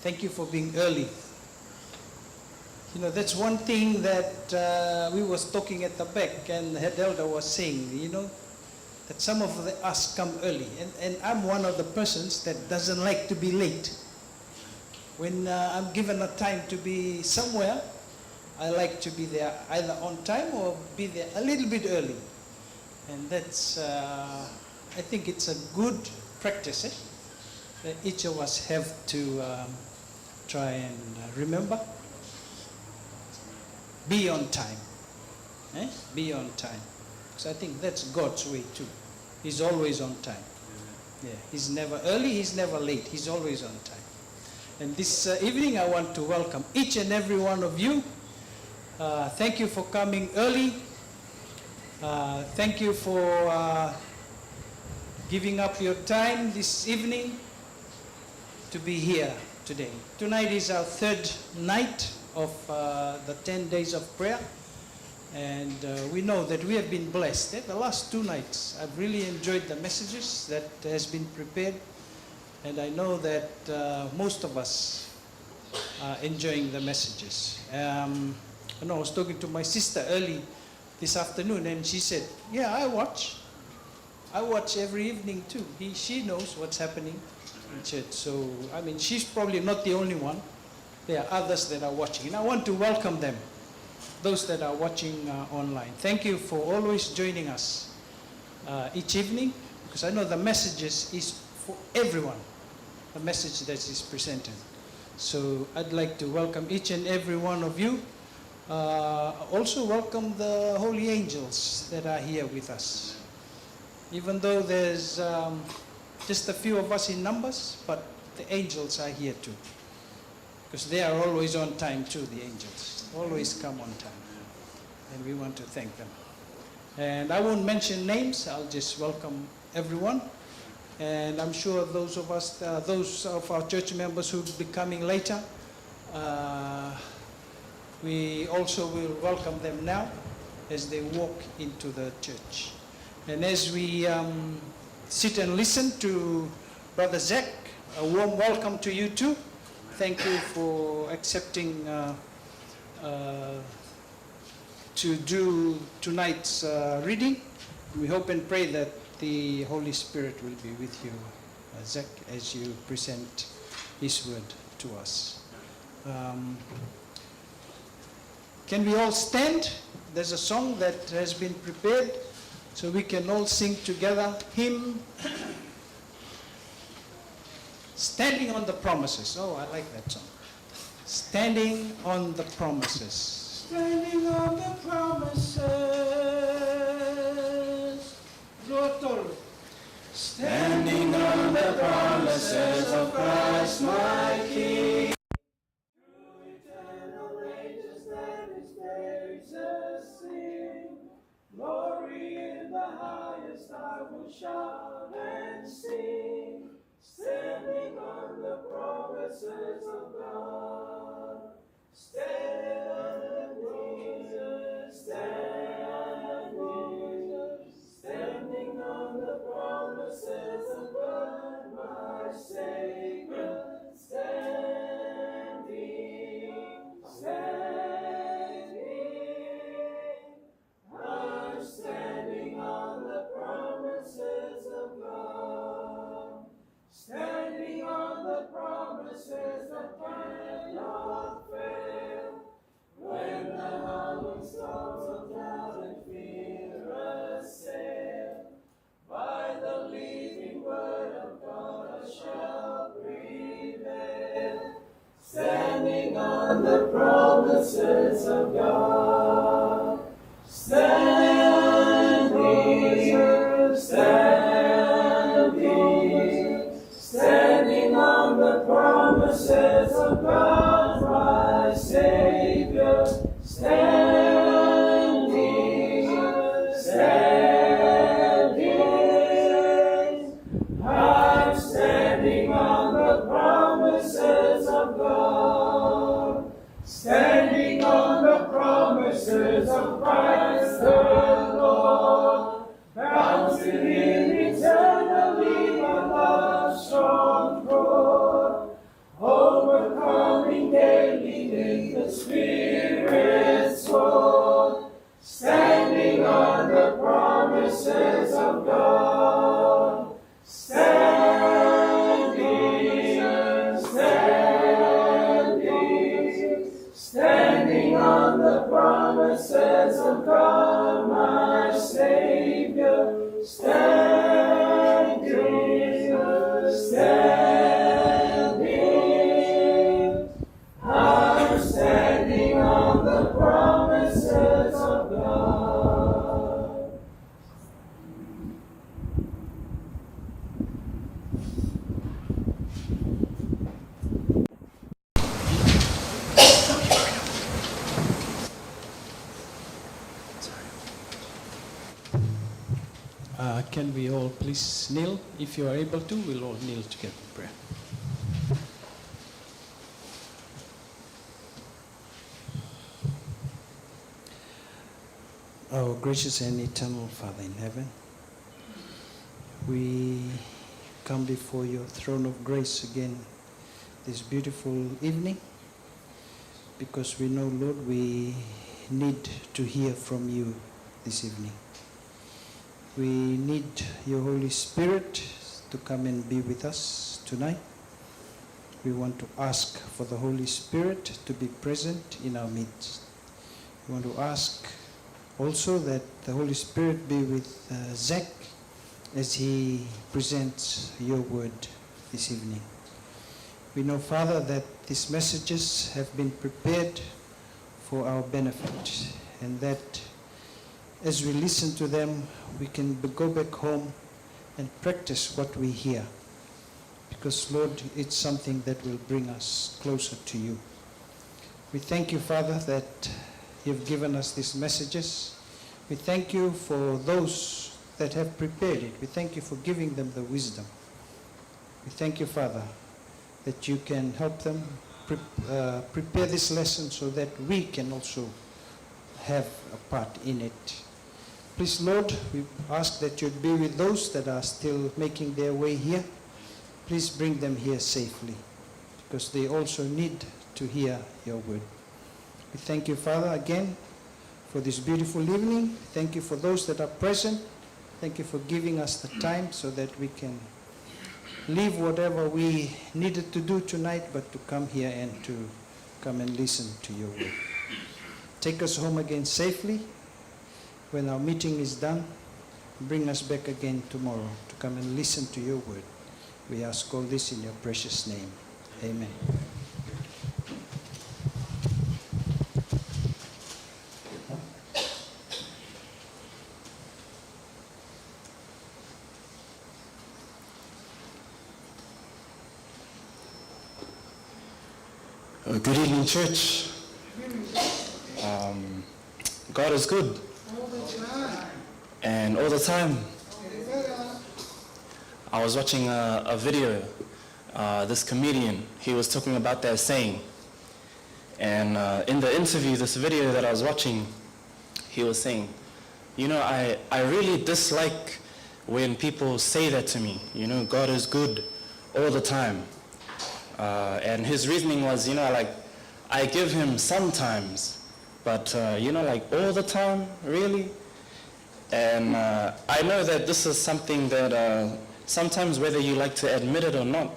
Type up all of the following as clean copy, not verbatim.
Thank you for being early. You know, that's one thing that we was talking at the back, and head elder was saying, you know, that some of us come early. And I'm one of the persons that doesn't like to be late. When I'm given a time to be somewhere, I like to be there either on time or be there a little bit early. And that's, I think it's a good practice that each of us have to try and remember. Be on time. Be on time. Because I think that's God's way too. He's always on time. Yeah, he's never early, he's never late. He's always on time. And this evening I want to welcome each and every one of you. Thank you for coming early. Thank you for giving up your time this evening to be here today. Tonight is our third night of the 10 days of prayer. And we know that we have been blessed. The last 2 nights, I've really enjoyed the messages that has been prepared. And I know that most of us are enjoying the messages. I know I was talking to my sister early this afternoon, and she said, yeah, I watch every evening too. She knows what's happening in church. So, I mean, she's probably not the only one. There are others that are watching. And I want to welcome them, those that are watching online. Thank you for always joining us each evening, because I know the messages is for everyone, the message that is presented. So I'd like to welcome each and every one of you. Also welcome the holy angels that are here with us. Even though there's just a few of us in numbers, but the angels are here too. Because they are always on time too, the angels. Always come on time. And we want to thank them. And I won't mention names, I'll just welcome everyone. And I'm sure those of us, those of our church members who will be coming later, we also will welcome them now as they walk into the church. And as we sit and listen to Brother Zack, a warm welcome to you too. Thank you for accepting to do tonight's reading. We hope and pray that the Holy Spirit will be with you, Zack, as you present His word to us. Can we all stand? There's a song that has been prepared, so we can all sing together. Hymn, Standing on the Promises. Oh, I like that song. Standing on the Promises. Standing on the promises. Standing on the promises of Christ my King. Through eternal ages let His praises sing. Glory in the highest I will shout and sing. Standing on the promises of God. Standing, standing on the promises of God, my Savior. I'm standing on the promises of God. Standing on the promises that cannot fail. When the howling storms of doubt and fear assail, by the living word of God I shall prevail. Standing on the promises of God. Standing on the promises of God, my Savior. I'm standing on the promises of God. Standing on the promises of Christ the Lord. Bound to Him eternally by love's strong cord. Overcome Can we all please kneel? If you are able to, we'll all kneel together in prayer. Our gracious and eternal Father in heaven, we come before your throne of grace again this beautiful evening, because we know, Lord, we need to hear from you this evening. We need your Holy Spirit to come and be with us tonight. We want to ask for the Holy Spirit to be present in our midst. We want to ask also that the Holy Spirit be with Zack as he presents your word this evening. We know, Father, that these messages have been prepared for our benefit, and that as we listen to them, we can go back home and practice what we hear. Because, Lord, it's something that will bring us closer to you. We thank you, Father, that you've given us these messages. We thank you for those that have prepared it. We thank you for giving them the wisdom. We thank you, Father, that you can help them prepare this lesson so that we can also have a part in it. Please, Lord, we ask that you'd be with those that are still making their way here. Please bring them here safely, because they also need to hear your word. We thank you, Father, again for this beautiful evening. Thank you for those that are present. Thank you for giving us the time so that we can leave whatever we needed to do tonight, but to come here and to come and listen to your word. Take us home again safely. When our meeting is done, bring us back again tomorrow to come and listen to your word. We ask all this in your precious name. Amen. Good evening, church. God is good. And all the time. I was watching a video, this comedian, he was talking about that saying. And in the interview, this video that I was watching, he was saying, you know, I really dislike when people say that to me, you know, God is good all the time. And his reasoning was, you know, like, I give him sometimes, but, you know, like all the time, really? And I know that this is something that sometimes, whether you like to admit it or not,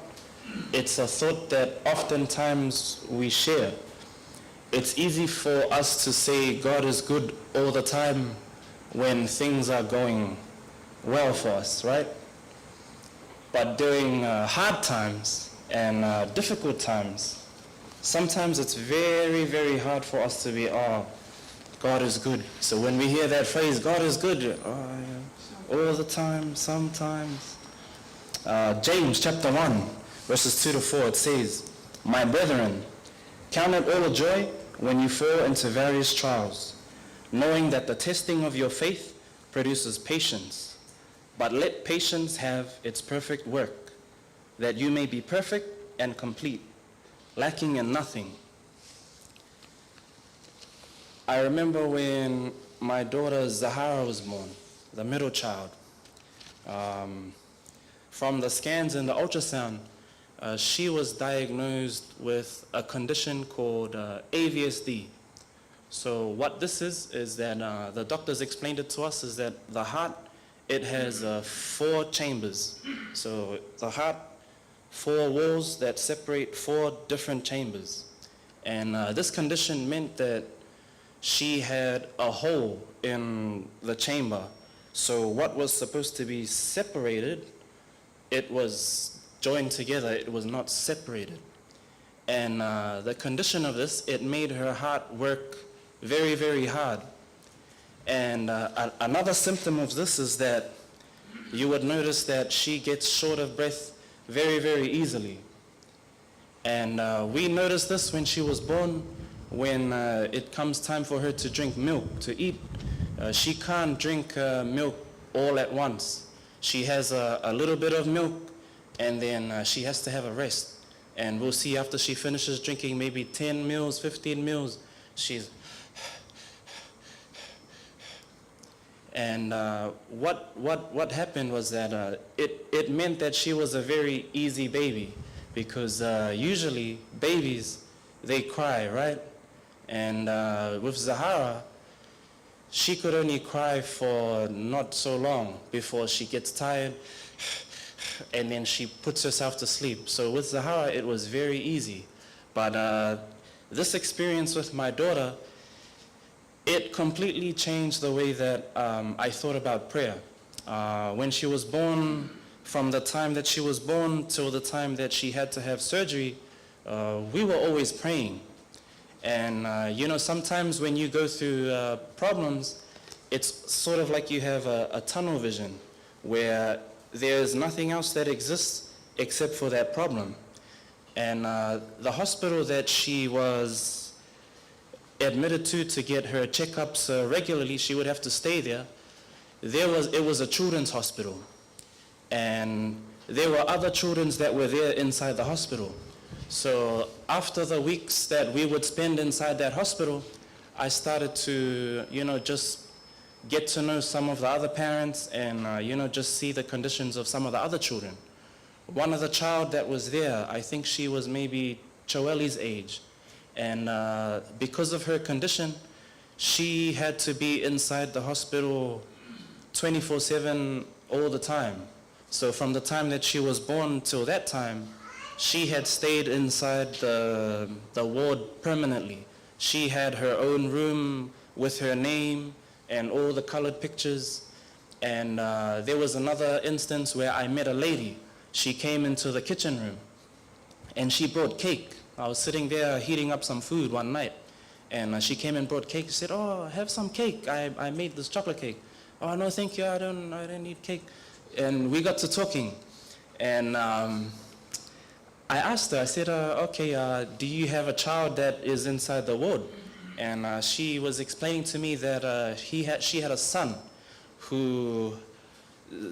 it's a thought that oftentimes we share. It's easy for us to say God is good all the time when things are going well for us, right? But during hard times and difficult times, sometimes it's very, very hard for us to be, oh, God is good. So when we hear that phrase, God is good, oh, yeah, all the time, sometimes. James chapter 1, verses 2 to 4, it says, my brethren, count it all a joy when you fall into various trials, knowing that the testing of your faith produces patience. But let patience have its perfect work, that you may be perfect and complete, lacking in nothing. I remember when my daughter Zahara was born, the middle child. From the scans and the ultrasound, she was diagnosed with a condition called AVSD. So what this is that the doctors explained it to us, is that the heart, it has 4 chambers. So the heart, 4 walls that separate 4 different chambers. And this condition meant that she had a hole in the chamber. So what was supposed to be separated, it was joined together, it was not separated. And the condition of this, it made her heart work very, very hard. And another symptom of this is that you would notice that she gets short of breath very, very easily. And we noticed this when she was born, when it comes time for her to drink milk, to eat. She can't drink milk all at once. she has a little bit of milk, and then she has to have a rest. And we'll see after she finishes drinking maybe 10 meals, 15 meals, she's... And what happened was that it meant that she was a very easy baby, because usually babies, they cry, right? And with Zahara, she could only cry for not so long before she gets tired, and then she puts herself to sleep. So with Zahara, it was very easy. But this experience with my daughter, it completely changed the way that I thought about prayer. When she was born, from the time that she was born till the time that she had to have surgery, we were always praying. And you know, sometimes when you go through problems, it's sort of like you have a tunnel vision where there's nothing else that exists except for that problem. And the hospital that she was admitted to get her checkups regularly, she would have to stay there. It was a children's hospital, and there were other children that were there inside the hospital. So after the weeks that we would spend inside that hospital, I started to, you know, just get to know some of the other parents and, you know, just see the conditions of some of the other children. One of the child that was there, I think she was maybe Choeli's age. And because of her condition, she had to be inside the hospital 24/7 all the time. So from the time that she was born till that time, she had stayed inside the ward permanently. She had her own room with her name and all the colored pictures. And there was another instance where I met a lady. She came into the kitchen room and she brought cake. I was sitting there heating up some food one night, and she came and brought cake. She said, "Oh, have some cake. I made this chocolate cake." "Oh, no, thank you. I don't need cake." And we got to talking, and I asked her. I said, "Okay, do you have a child that is inside the ward?" And she was explaining to me that she had a son, who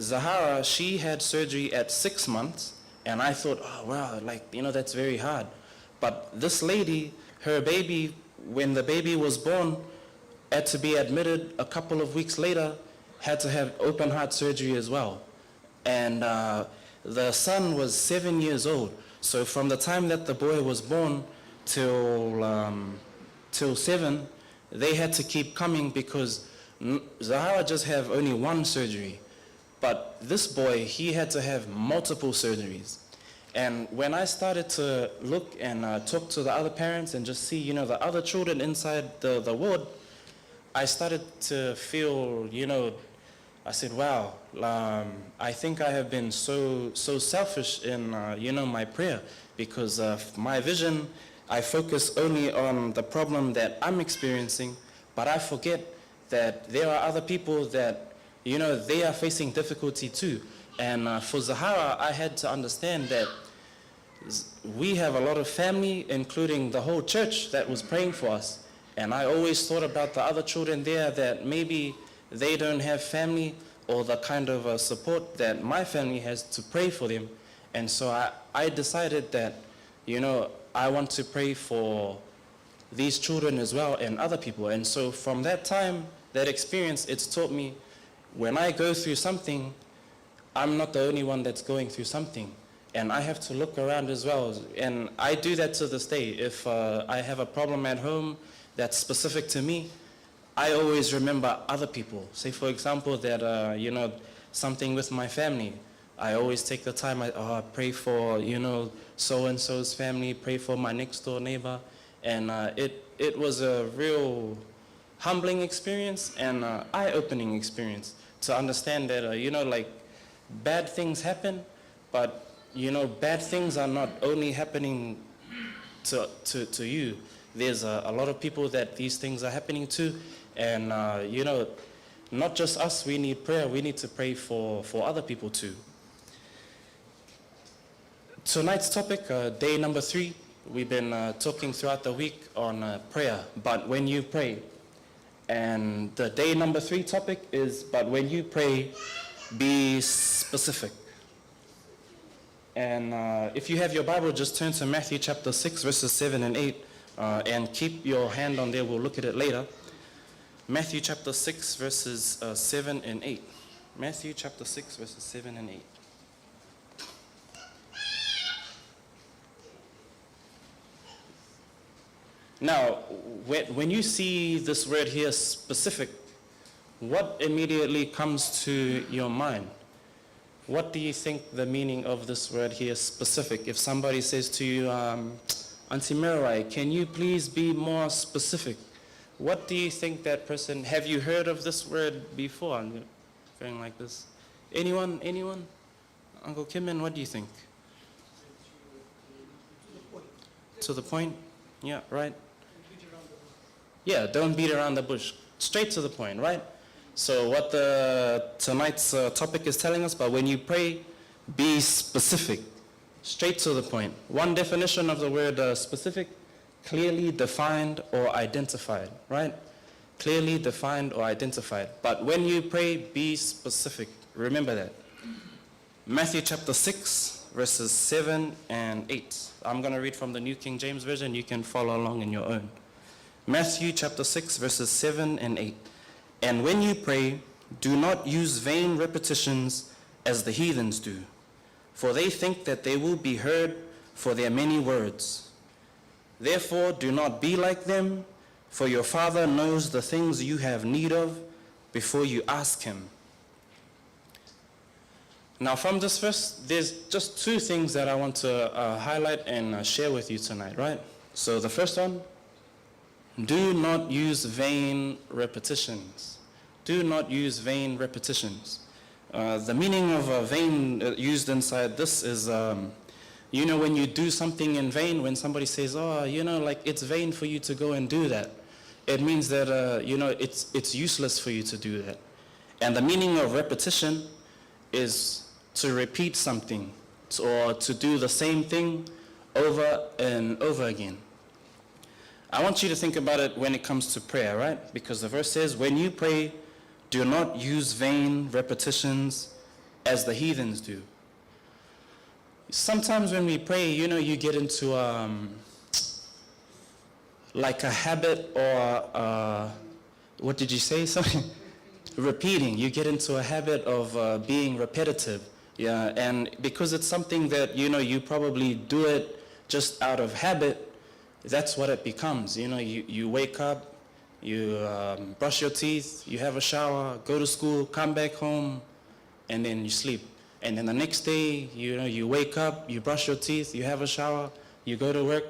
Zahara, she had surgery at 6 months, and I thought, oh wow, like, you know, that's very hard. But this lady, her baby, when the baby was born, had to be admitted a couple of weeks later, had to have open heart surgery as well. And the son was 7 years old. So from the time that the boy was born till 7, they had to keep coming because Zahara just have only one surgery. But this boy, he had to have multiple surgeries. And when I started to look and talk to the other parents and just see, you know, the other children inside the ward, I started to feel, you know, I said, wow, I think I have been so selfish in, you know, my prayer, because my vision, I focus only on the problem that I'm experiencing, but I forget that there are other people that, you know, they are facing difficulty too. And for Zahara, I had to understand that we have a lot of family, including the whole church that was praying for us. And I always thought about the other children there that maybe they don't have family or the kind of support that my family has to pray for them. And so I decided that, you know, I want to pray for these children as well and other people. And so from that time, that experience, it's taught me when I go through something, I'm not the only one that's going through something. And I have to look around as well. And I do that to this day. If I have a problem at home that's specific to me, I always remember other people. Say, for example, that, you know, something with my family. I always take the time, I pray for, you know, so-and-so's family, pray for my next-door neighbor. And it was a real humbling experience and eye-opening experience to understand that, you know, like, bad things happen, but, you know, bad things are not only happening to you. There's a lot of people that these things are happening to, and, you know, not just us, we need prayer, we need to pray for other people too. Tonight's topic, day number 3, we've been talking throughout the week on prayer, but when you pray. And the day number 3 topic is, but when you pray, be specific. And if you have your Bible, just turn to Matthew chapter 6, verses 7 and 8, and keep your hand on there. We'll look at it later. Matthew chapter 6, verses 7 and 8. Matthew chapter 6, verses 7 and 8. Now, when you see this word here, specific, what immediately comes to your mind? What do you think the meaning of this word here, specific? If somebody says to you, Auntie Mirai, can you please be more specific? What do you think that person, have you heard of this word before? I'm going like this. Anyone? Uncle Kimin, what do you think? To the point? Yeah, right? Yeah, don't beat around the bush. Straight to the point, right? So what tonight's topic is telling us, but when you pray, be specific. Straight to the point. One definition of the word specific, clearly defined or identified, right? Clearly defined or identified. But when you pray, be specific. Remember that. Matthew chapter 6, verses 7 and 8. I'm going to read from the New King James Version. You can follow along in your own. Matthew chapter 6, verses 7 and 8. And when you pray, do not use vain repetitions as the heathens do, for they think that they will be heard for their many words. Therefore, do not be like them, for your Father knows the things you have need of before you ask him. Now, from this verse, there's just two things that I want to highlight and share with you tonight, right? So the first one, do not use vain repetitions. Do not use vain repetitions. The meaning of vain used inside this is, when you do something in vain, when somebody says, like it's vain for you to go and do that, it means that, it's useless for you to do that. And the meaning of repetition is to repeat something or to do the same thing over and over again. I want you to think about it when it comes to prayer, right? Because the verse says, when you pray, do not use vain repetitions as the heathens do. Sometimes when we pray, you get into like a habit or, what did you say? Sorry. Repeating. You get into a habit of being repetitive. Yeah, and because it's something that, you probably do it just out of habit, that's what it becomes. You wake up, you brush your teeth, you have a shower, go to school, come back home, and then you sleep. And then the next day, you wake up, you brush your teeth, you have a shower, you go to work,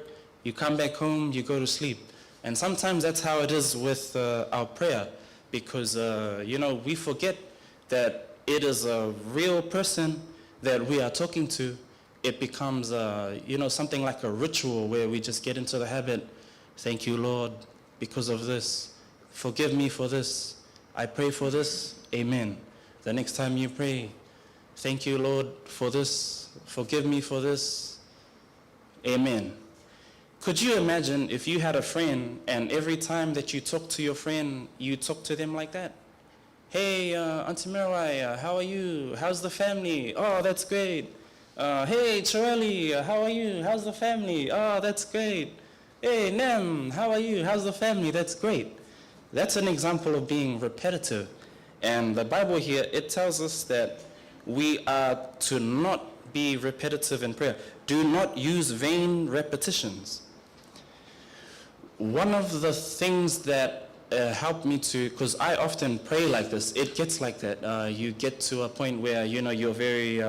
you come back home, you go to sleep. And sometimes that's how it is with our prayer, because, we forget that it is a real person that we are talking to. It becomes, something like a ritual where we just get into the habit. Thank you, Lord, because of this. Forgive me for this. I pray for this. Amen. The next time you pray, thank you, Lord, for this. Forgive me for this. Amen. Could you imagine if you had a friend and every time that you talk to your friend, you talk to them like that? Hey, Auntie Mirai, how are you? How's the family? Oh, that's great. Hey, Chorelli, how are you? How's the family? Oh, that's great. Hey, Nem, how are you? How's the family? That's great. That's an example of being repetitive. And the Bible here, it tells us that we are to not be repetitive in prayer. Do not use vain repetitions. One of the things that helped me to, because I often pray like this, it gets like that. You get to a point where, you're very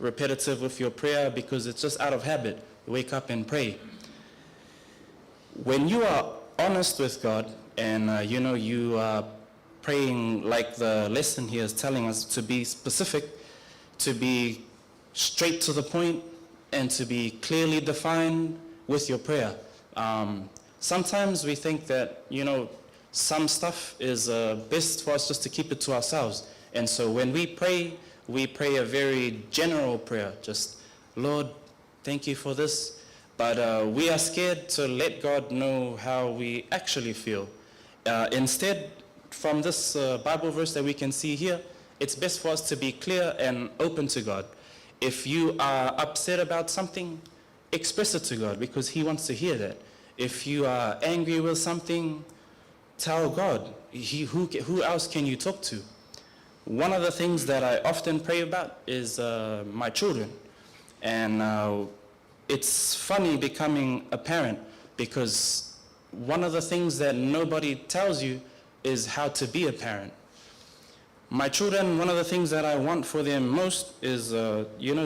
repetitive with your prayer because it's just out of habit. You wake up and pray. When you are honest with God and, you are praying like the lesson here is telling us, to be specific, to be straight to the point, and to be clearly defined with your prayer. Sometimes we think that, some stuff is best for us just to keep it to ourselves. And so when we pray a very general prayer, just, Lord, thank you for this. But we are scared to let God know how we actually feel. Instead, from this Bible verse that we can see here, it's best for us to be clear and open to God. If you are upset about something, express it to God because He wants to hear that. If you are angry with something, tell God. Who else can you talk to? One of the things that I often pray about is my children. And it's funny becoming a parent because one of the things that nobody tells you is how to be a parent. My children, one of the things that I want for them most is,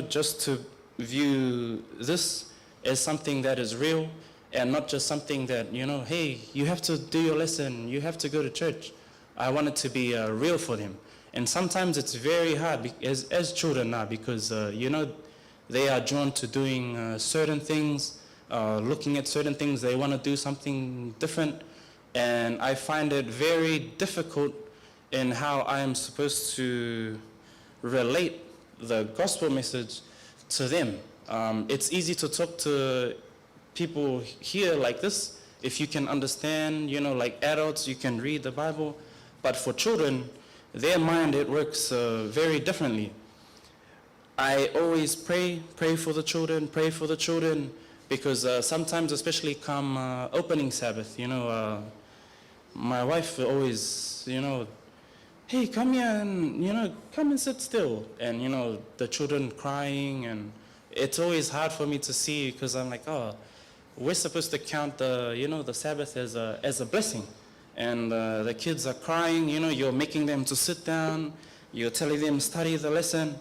just to view this as something that is real and not just something that, hey, you have to do your lesson, you have to go to church. I want it to be real for them. And sometimes it's very hard as children now because, they are drawn to doing certain things, looking at certain things. They want to do something different. And I find it very difficult in how I am supposed to relate the gospel message to them. It's easy to talk to people here like this. If you can understand, like adults, you can read the Bible. But for children, their mind, it works very differently. I always pray for the children, because sometimes, especially come opening Sabbath, my wife always, hey, come here and, come and sit still. And, the children crying, and it's always hard for me to see because I'm like, oh, we're supposed to count the Sabbath as a blessing. And the kids are crying, you're making them to sit down, you're telling them study the lesson.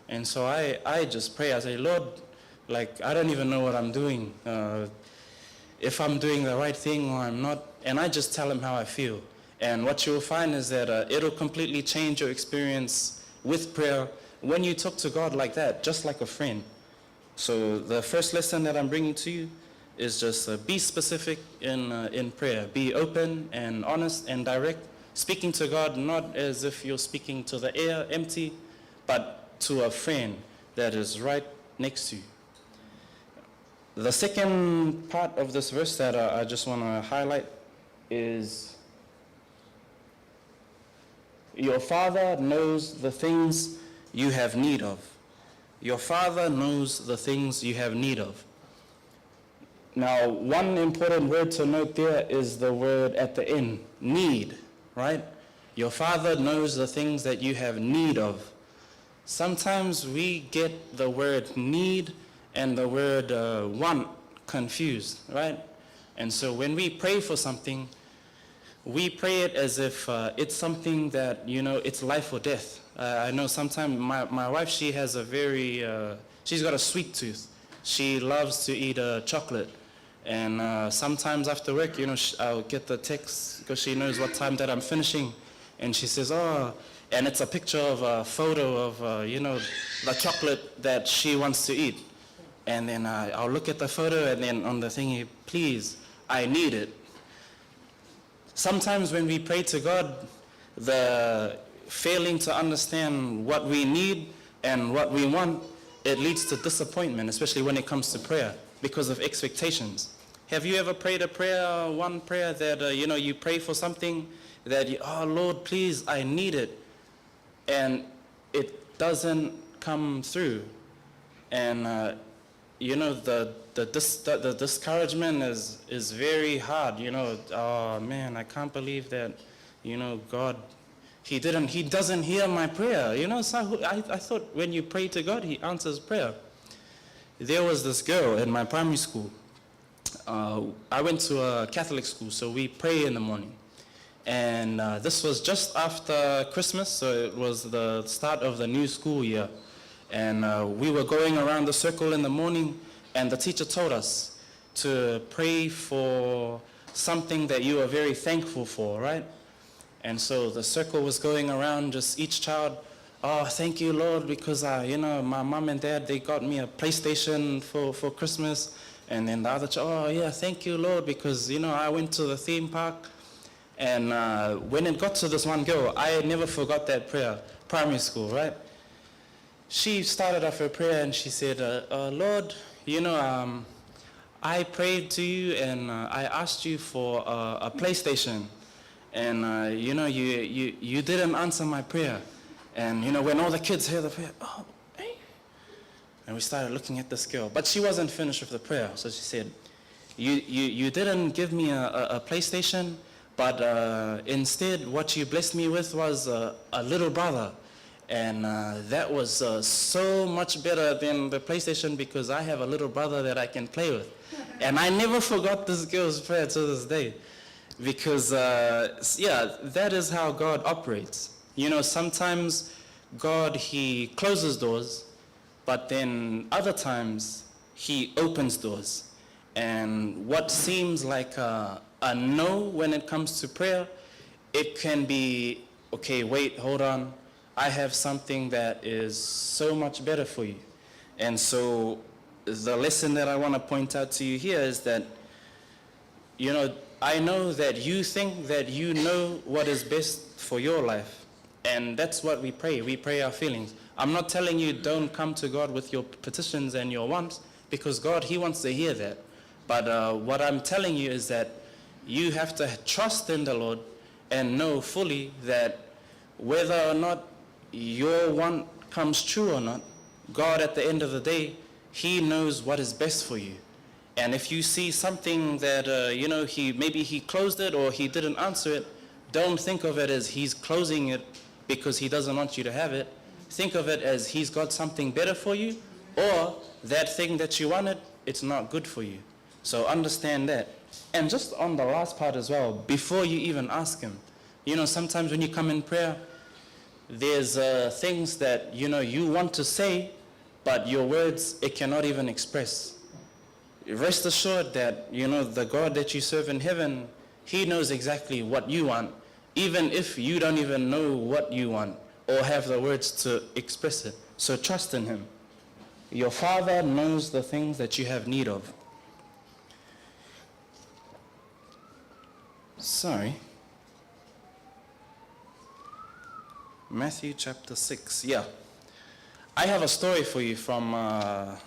And so I just pray, I say, Lord, I don't even know what I'm doing, if I'm doing the right thing or I'm not. And I just tell him how I feel. And what you'll find is that it'll completely change your experience with prayer when you talk to God like that, just like a friend. So the first lesson that I'm bringing to you is just be specific in prayer. Be open and honest and direct, speaking to God not as if you're speaking to the air, empty, but to a friend that is right next to you. The second part of this verse that I just want to highlight is, your Father knows the things you have need of. Your Father knows the things you have need of. Now, one important word to note there is the word at the end, need, right? Your Father knows the things that you have need of. Sometimes we get the word need and the word want confused, right? And so when we pray for something, we pray it as if it's something that, it's life or death. I know sometimes my wife, she has she's got a sweet tooth. She loves to eat chocolate. And sometimes after work, I'll get the text because she knows what time that I'm finishing. And she says, oh, and it's a picture of a photo of, the chocolate that she wants to eat. And then I'll look at the photo and then on the thingy, please, I need it. Sometimes when we pray to God, the failing to understand what we need and what we want, it leads to disappointment, especially when it comes to prayer, because of expectations. Have you ever prayed one prayer that, you pray for something that, oh Lord, please, I need it. And it doesn't come through. And, the discouragement is very hard. Oh man, I can't believe that, God, He doesn't hear my prayer. So I thought when you pray to God, He answers prayer. There was this girl in my primary school. I went to a Catholic school, so we pray in the morning. And this was just after Christmas, so it was the start of the new school year. And we were going around the circle in the morning, and the teacher told us to pray for something that you are very thankful for, right? And so the circle was going around, just each child, oh, thank you, Lord, because, my mom and dad, they got me a PlayStation for Christmas. And then the other child, oh, yeah, thank you, Lord, because, I went to the theme park. And when it got to this one girl, I never forgot that prayer, primary school, right? She started off her prayer and she said, Lord, I prayed to you and I asked you for a PlayStation. And, you didn't answer my prayer. And, you know, when all the kids hear the prayer, oh, hey. And we started looking at this girl. But she wasn't finished with the prayer. So she said, you didn't give me a PlayStation, but instead what you blessed me with was a little brother. And that was so much better than the PlayStation because I have a little brother that I can play with. And I never forgot this girl's prayer to this day. Because, yeah, that is how God operates. You know, sometimes God, he closes doors, but then other times he opens doors. And what seems like a no when it comes to prayer, it can be, okay, wait, hold on. I have something that is so much better for you. And so the lesson that I want to point out to you here is that, you know, I know that you think that you know what is best for your life. And that's what we pray. We pray our feelings. I'm not telling you don't come to God with your petitions and your wants, because God, he wants to hear that. But what I'm telling you is that you have to trust in the Lord and know fully that whether or not your want comes true or not, God at the end of the day, he knows what is best for you. And if you see something that, you know, maybe he closed it or he didn't answer it, don't think of it as he's closing it because he doesn't want you to have it. Think of it as he's got something better for you, or that thing that you wanted, it's not good for you. So understand that. And just on the last part as well, before you even ask him, you know, sometimes when you come in prayer, there's things that, you know, you want to say, but your words, it cannot even express. Rest assured that, you know, the God that you serve in heaven, he knows exactly what you want, even if you don't even know what you want or have the words to express it. So trust in him. Your Father knows the things that you have need of. Sorry. Matthew chapter 6. Yeah. I have a story for you from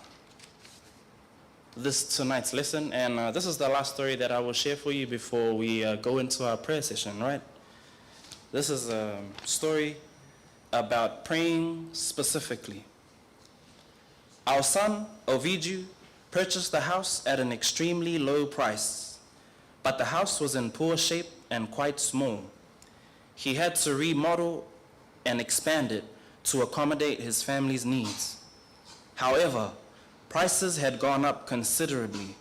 this tonight's lesson, and this is the last story that I will share for you before we go into our prayer session, right? This is a story about praying specifically. Our son, Ovidiu, purchased the house at an extremely low price, but the house was in poor shape and quite small. He had to remodel and expand it to accommodate his family's needs. However, prices had gone up considerably.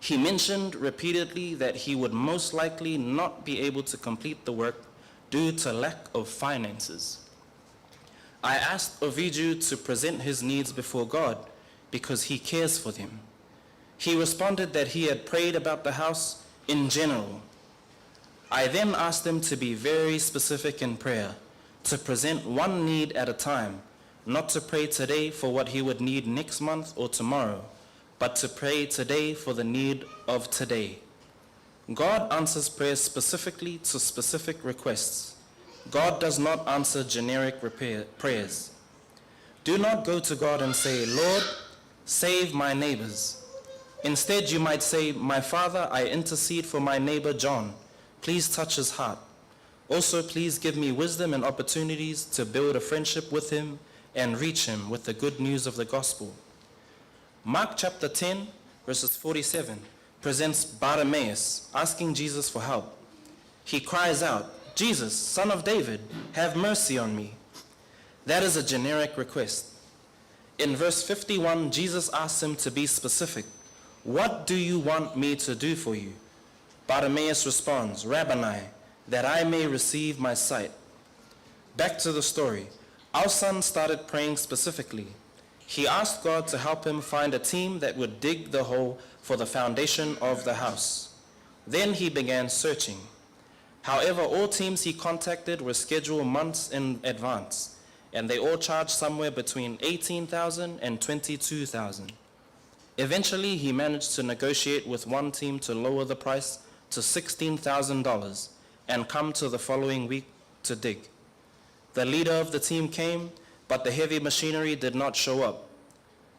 He mentioned repeatedly that he would most likely not be able to complete the work due to lack of finances. I asked Ovidiu to present his needs before God because he cares for them. He responded that he had prayed about the house in general. I then asked him to be very specific in prayer, to present one need at a time, not to pray today for what he would need next month or tomorrow, but to pray today for the need of today. God answers prayers specifically to specific requests. God does not answer generic prayers. Do not go to God and say, Lord, save my neighbors. Instead, you might say, my Father, I intercede for my neighbor John. Please touch his heart. Also, please give me wisdom and opportunities to build a friendship with him and reach him with the good news of the gospel. Mark chapter 10, verses 47, presents Bartimaeus asking Jesus for help. He cries out, Jesus, Son of David, have mercy on me. That is a generic request. In verse 51, Jesus asks him to be specific. What do you want me to do for you? Bartimaeus responds, Rabboni, that I may receive my sight. Back to the story. Our son started praying specifically. He asked God to help him find a team that would dig the hole for the foundation of the house. Then he began searching. However, all teams he contacted were scheduled months in advance, and they all charged somewhere between $18,000 and $22,000. Eventually, he managed to negotiate with one team to lower the price to $16,000 and come to the following week to dig. The leader of the team came, but the heavy machinery did not show up.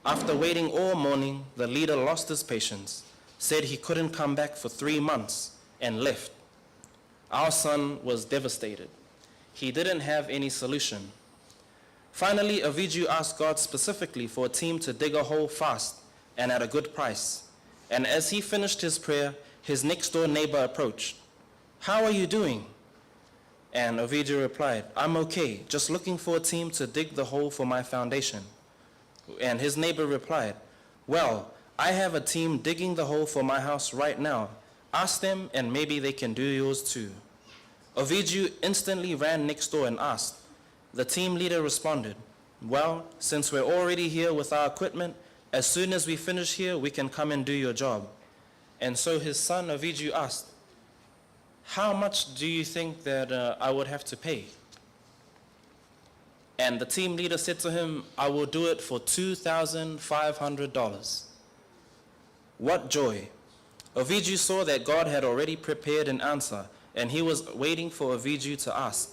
After waiting all morning, the leader lost his patience, said he couldn't come back for 3 months, and left. Our son was devastated. He didn't have any solution. Finally, Aviju asked God specifically for a team to dig a hole fast and at a good price. And as he finished his prayer, his next-door neighbor approached. "How are you doing?" And Aviju replied, "I'm okay, just looking for a team to dig the hole for my foundation." And his neighbor replied, "Well, I have a team digging the hole for my house right now. Ask them and maybe they can do yours too." Aviju instantly ran next door and asked. The team leader responded, "Well, since we're already here with our equipment, as soon as we finish here, we can come and do your job." And so his son Aviju asked, "How much do you think that I would have to pay?" And the team leader said to him, "I will do it for $2,500. What joy! Aviju saw that God had already prepared an answer, and he was waiting for Aviju to ask.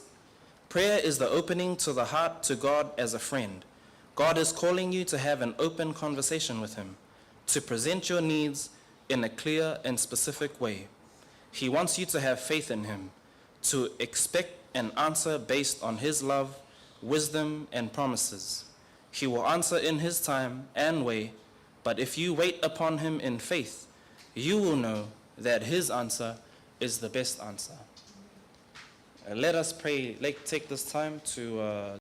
Prayer is the opening to the heart to God as a friend. God is calling you to have an open conversation with him, to present your needs in a clear and specific way. He wants you to have faith in him, to expect an answer based on his love, wisdom, and promises. He will answer in his time and way, but if you wait upon him in faith, you will know that his answer is the best answer. Let us pray. Let's take this time to